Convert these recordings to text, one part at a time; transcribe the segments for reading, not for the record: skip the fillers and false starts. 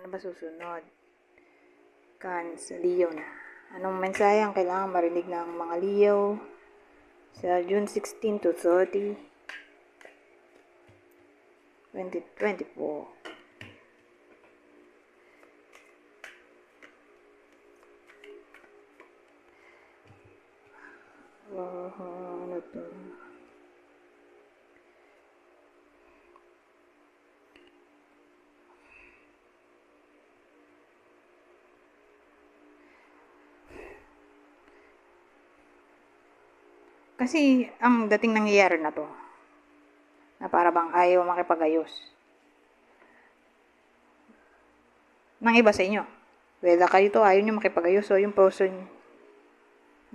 Ano ba susunod? Cans, Leo na. Anong mensahe ang kailangan marinig ng mga Leo sa June 16 to 30, 2024? Ano to? Kasi ang dating nangyayari na to, na para bang ayaw makipag-ayos ng iba sa inyo. Whether kayo to ayaw nyo makipag-ayos o yung person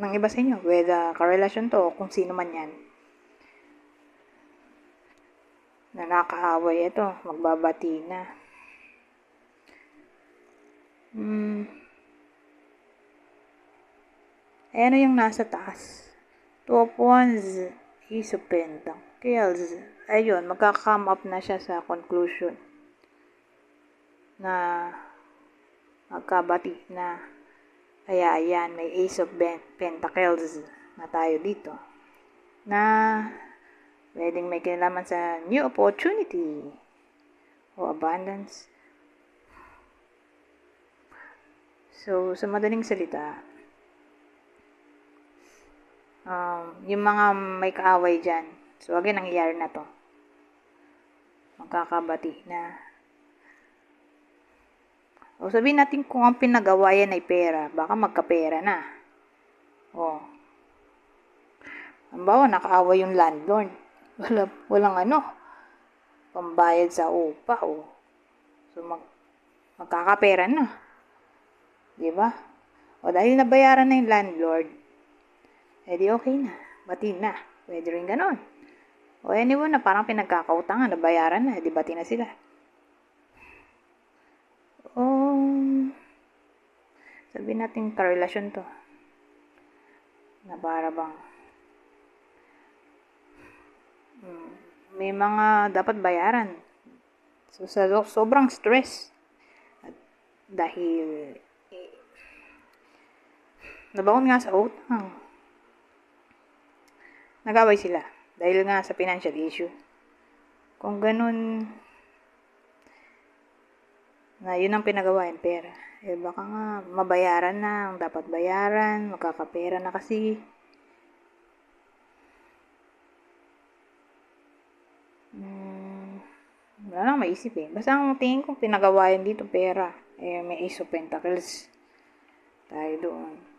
ng iba sa inyo, whether karelasyon to o kung sino man yan, na nakaaway ito, magbabati na. Ano yung nasa taas? Two of Wands, Ace of Pentacles. Ayun, magka-come up na siya sa conclusion na magkabati na. Kaya ayan, may Ace of Pentacles na tayo dito na pwedeng may kinalaman sa new opportunity o abundance. So, sa madaling salita, yung mga may kaaway dyan, so again, nangyayari na to. Magkakabati na. O sabihin natin kung ang pinag-awayan ay pera, baka magkapera na. O. Halimbawa, nakaaway yung landlord. Walang pambayad sa upa. O. So, magkakapera na. Diba? O dahil nabayaran na yung landlord, di okay na. Bati na. Pwede rin ganon. O anyway na parang pinagkakautangan, nabayaran na, di bati na sila. Sabihin natin karelasyon to. Na para bang may mga dapat bayaran. So sa sobrang stress. Dahil nabaon nga sa utang. Nag-away sila dahil nga sa financial issue. Kung ganun na yun ang pinagawa yung pera, baka nga mabayaran na ang dapat bayaran, magkakapera na kasi. Wala lang maisip Basta ang tingin ko pinagawayan dito pera. May Ace of Pentacles tayo doon.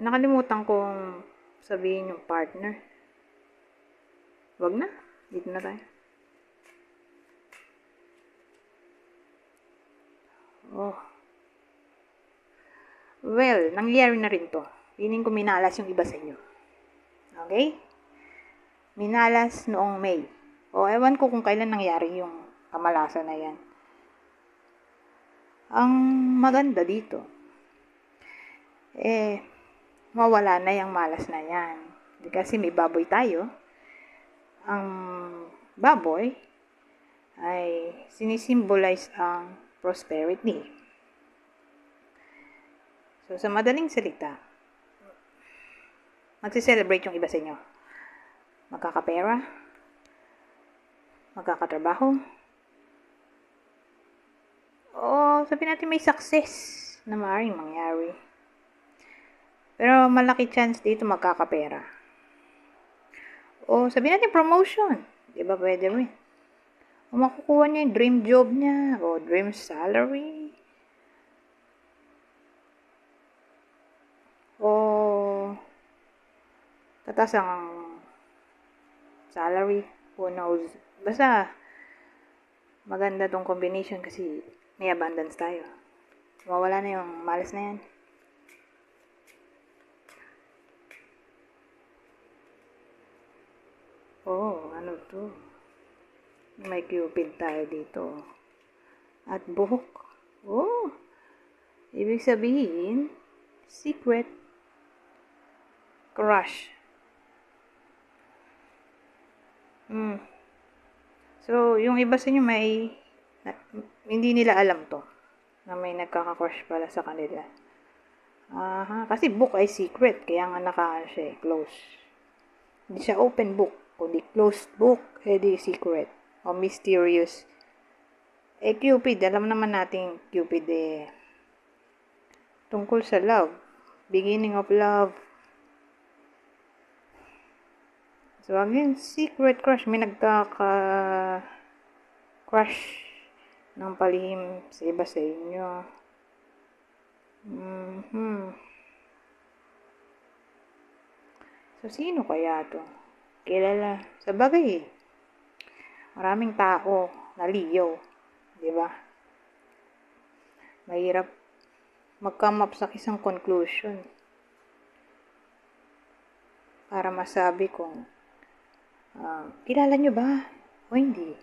Nakalimutan kong sabihin yung partner. Wag na. Dito na tayo. Well, nangyayari na rin to. Piling ko minalas yung iba sa inyo. Okay? Minalas noong May. Ewan ko kung kailan nangyari yung kamalasan na yan. Ang maganda dito, mawala na yung malas na yan. Kasi may baboy tayo. Ang baboy ay sinisimbolize ang prosperity. So, sa madaling salita, magse-celebrate yung iba sa inyo. Magkakapera, magkakatrabaho, o sabihin natin may success na maaaring mangyari. Pero malaki chance dito magkakapera. O sabihin natin promotion. Diba pwede rin? O makukuha niya yung dream job niya, o dream salary, o tatas ang salary, who knows. Basta maganda tong combination kasi may abundance tayo. Mawala na yung malas na yan. Ano to? May Cupid tayo dito. At buhok. Oh! Ibig sabihin, secret crush. So, yung iba sa inyo hindi nila alam to. Na may nagkaka-crush pala sa kanila. Kasi book ay secret. Kaya nga siya close. Hindi siya open book. Kundi closed book. Di secret. O mysterious. Cupid. Alam naman natin Cupid tungkol sa love. Beginning of love. So, again, secret crush. May nagkaka-crush ng palihim sa iba sa inyo. So, sino kaya to? Kilala. Sa bagay, maraming tao na Leo. Diba? Mahirap mag-come up sa isang conclusion para masabi kung kilala nyo ba o hindi.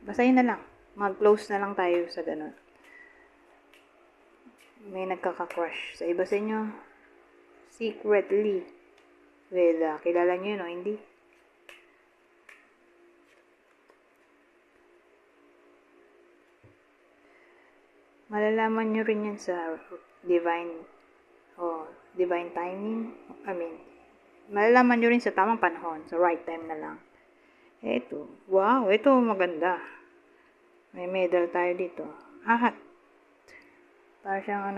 Basahin na lang. Mag-close na lang tayo sa ganun. May nagkaka-crush sa iba sa inyo. Secretly. Well, kilala nyo yun o hindi. Malalaman nyo rin yan sa divine timing. Malalaman nyo rin sa tamang panahon, sa right time na lang. Ito. Wow, ito maganda. May medal tayo dito. Para siyang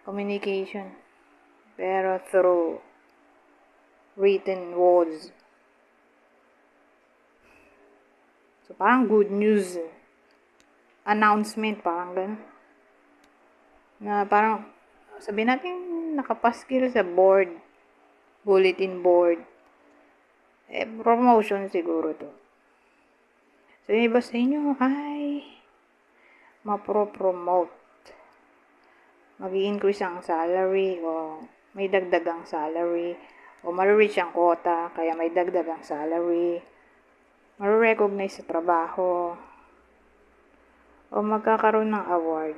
communication. Pero through written words. So, parang good news. Announcement, parang gano'n. Na parang, sabihin natin, nakapaskil sa board. Bulletin board. Promotion siguro to. So, yung iba sa inyo, mapro-promote. Mag-i-increase ang salary, o may dagdagang salary, o ma-reach ang quota, kaya may dagdagang salary. Ma-recognize sa trabaho, o magkakaroon ng award.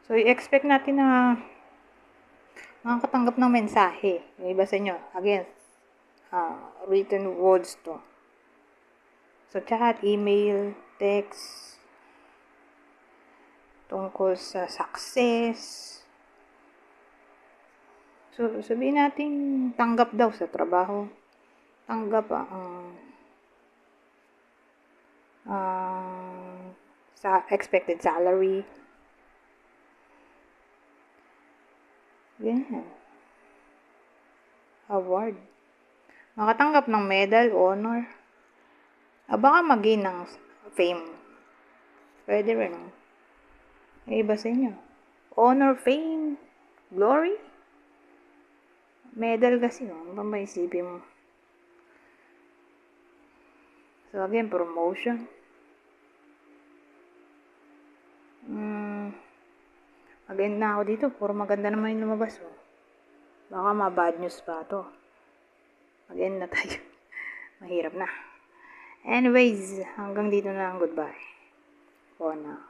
So, i-expect natin na makakatanggap ng mensahe. Yung iba sa inyo, again, written words to. So, chat, email, text, tungkol sa success. So, sabihin natin, tanggap daw sa trabaho. Tanggap sa expected salary. Ganyan. Award. Makatanggap ng medal, honor. Baka mag-gain ng fame. Pwede rin. Iba sa inyo. Honor, fame, glory. Medal kasi, ano ba maisipin mo? So, again, promotion. Mag-end na ako dito. Puro maganda naman yung lumabas. Baka ma-bad news pa to. Mag-end na tayo. Mahirap na. Anyways, hanggang dito na lang. Goodbye. For now.